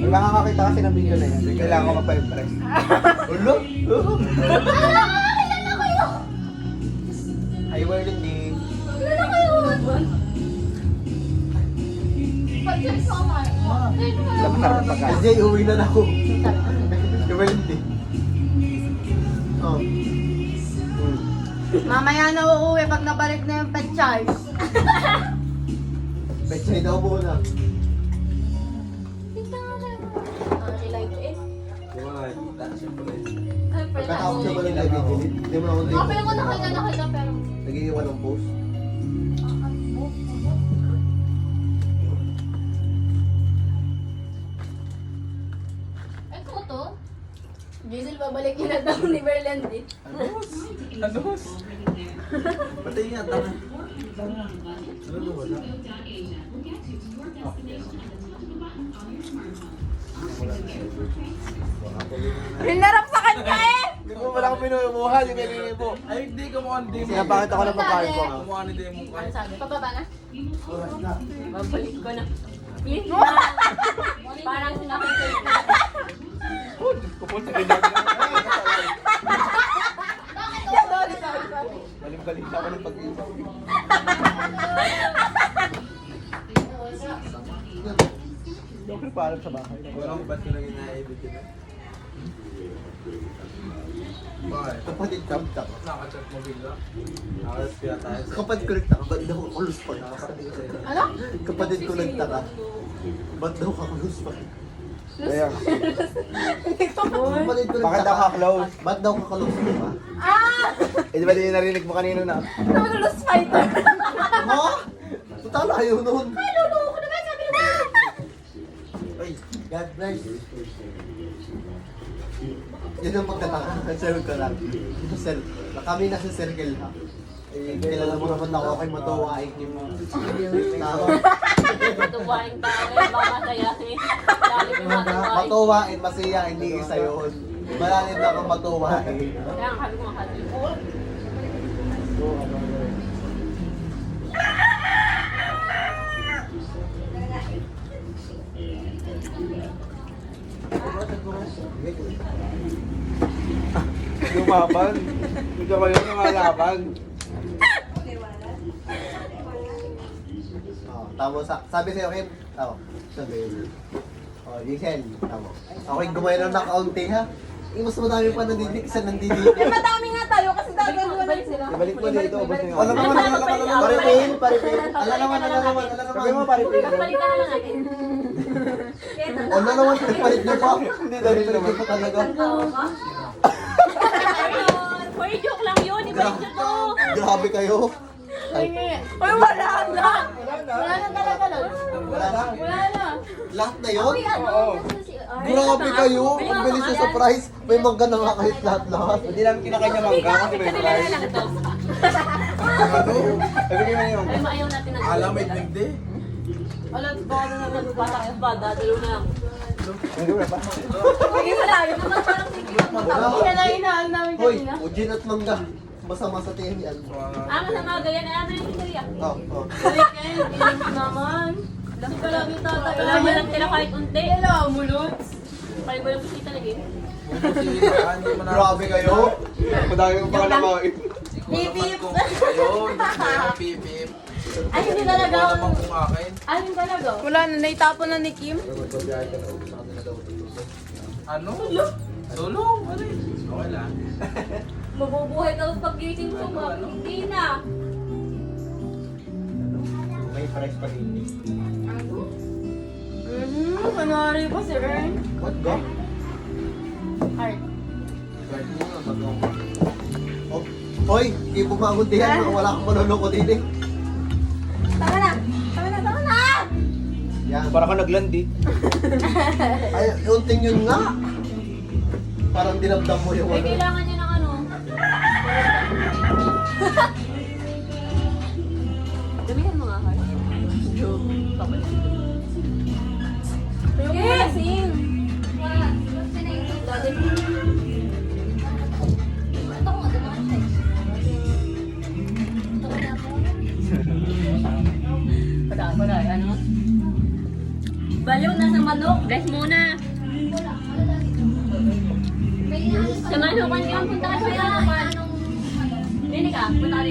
Yung makakakita kasi ng video na yan, kailangan ko magpa-impress. Ulo? Kilala ko yun! Hi, Werlindy. Kilala ko yun! Pag-check sa kamay. Alam mo sarap pagkain. Jay, uwi na ako. Yung Werlindy. Oh. Mamaya na uuwi pag nabalik na yung pechay. Pechay daw muna. Pagkatapos siya ba lang nag-delete? Hindi mo na akong Kapil ko nakita pero... nag-iiwan ng post. Ay, ko to? Giselle, babalik yun na daw ni Berlandy. Anos? Patay nga, tama. Ano wala? Hinarap sa kanya eh! Hindi mo wala akong pinumuha, yung kailangan mo. Ay, hindi ka mo ang demo. Sinapakita ko lang pagkain ko. Kumuha ni demo ka. Ano sabi? Pababa na? Oras na. Babalik ko na. Parang sinakit ko yun. Kupon sa kailangan. Sorry. Baling-baling sa ako ng pag-iwan. Hindi ako nagpaalam sa bahay. Walang ba't ko naging na-edit yun? Bakit? Kapatid ko nagtaka. Nakachat mo bigla? Nakalas kaya tayo sa... Kapatid ko nagtaka, ba't daw ako kulus pa? Ano? Kapatid ko nagtaka, ba't daw ka kulus pa? Kaya, kapatid ko Bakit daw ka close? Ba't daw ka kulus pa? Ah! Eh, di ba din narinig mo kanino na? Nagulus fighter. Ha? Total, ayaw nun. Ay, luluko ko na ba? Sabi na. Ay, God bless. Yun ang pagtataka. Sir ko lang. Sir, kami nasa circle ha. Eh, kilala mo naman ako kay matuwain yung mga... Tama. Matuwain pa rin. Baka sayahin. Dali mo matuwain. Matuwain, masaya, hindi isa yun. Malalim lang ang matuwain. Kaya ang habi mo habi. Lumaban. Ito kayo lumalaban. Oh, tamo sabi sa'yo, Kim. Tamo. Sabi. Oh, Giselle. Tamo. Ako yung gumawa ng accounting ha. Eh, mas madami pa nandidik sa nandidik. Eh, madami nga tayo kasi dagdaguan lang sila. Ibalik mo dito, ubos na Ano naman, ano naman, paripin, paripin. Ala naman, ala naman, ala Sabi mo, naman. paripin. Balikan na lang natin. Ano naman, palit niyo pa. Hindi, dahil naman pa talaga. Uy, joke lang yun. Iba yung joke to. Grabe kayo. Uy, wala na. Wala na talaga nun. Wala na. Wala na. Lahat na yun? Oo. Grabe kayo. Ang bilis yung surprise. May mangga na nga kahit lahat-lahat. Hindi namin kinakanya mangga kasi may price. Ano? Ibigay mo na yung Ay, maayaw natin na. Alam, may hindi. Wala, baka na naman batak yung bada. Dalo na lang. Hindi mo na pa. Sige, wala. Yun naman parang sige. Kaya na inaal namin Hoy, kanina. ujin at mangga. Masama sa tingin yan. Masama ganyan. Ano yung historia? Oh, oh. Uy, Ken, inis naman. Kasi palagi tatay. Wala mo lang tira kahit unti. Wala, mulot. Kaya ko lang bisita lagi. Grabe kayo. Madami mo pa ka nakain. Pipip. Ayun, pipip. Ay, hindi talaga. Wala namang kung akin. Ay, hindi talaga. Wala na, naitapon na ni Kim. Ano? Solo? Ano yun? Okay lang. Mabubuhay tapos pag-gising ko, hindi na. May price pa din. Kunwari pa si Ern. What go? Art. Oh. Hoy, hindi bumangon din yan. Wala kang manunoko din eh. Tama na! Tama na! Tama na! Yan. Para ka naglandi. Ay, unting yun nga. Parang dinamdam mo yung May ano. kailangan niya ng ano. Damihan mo nga, Har. Joke. Papalik. Pero kung lasing. Dati. Ano? Baliw, nasa manok. Bless muna. May ano Sa manukan ka, punta ka sa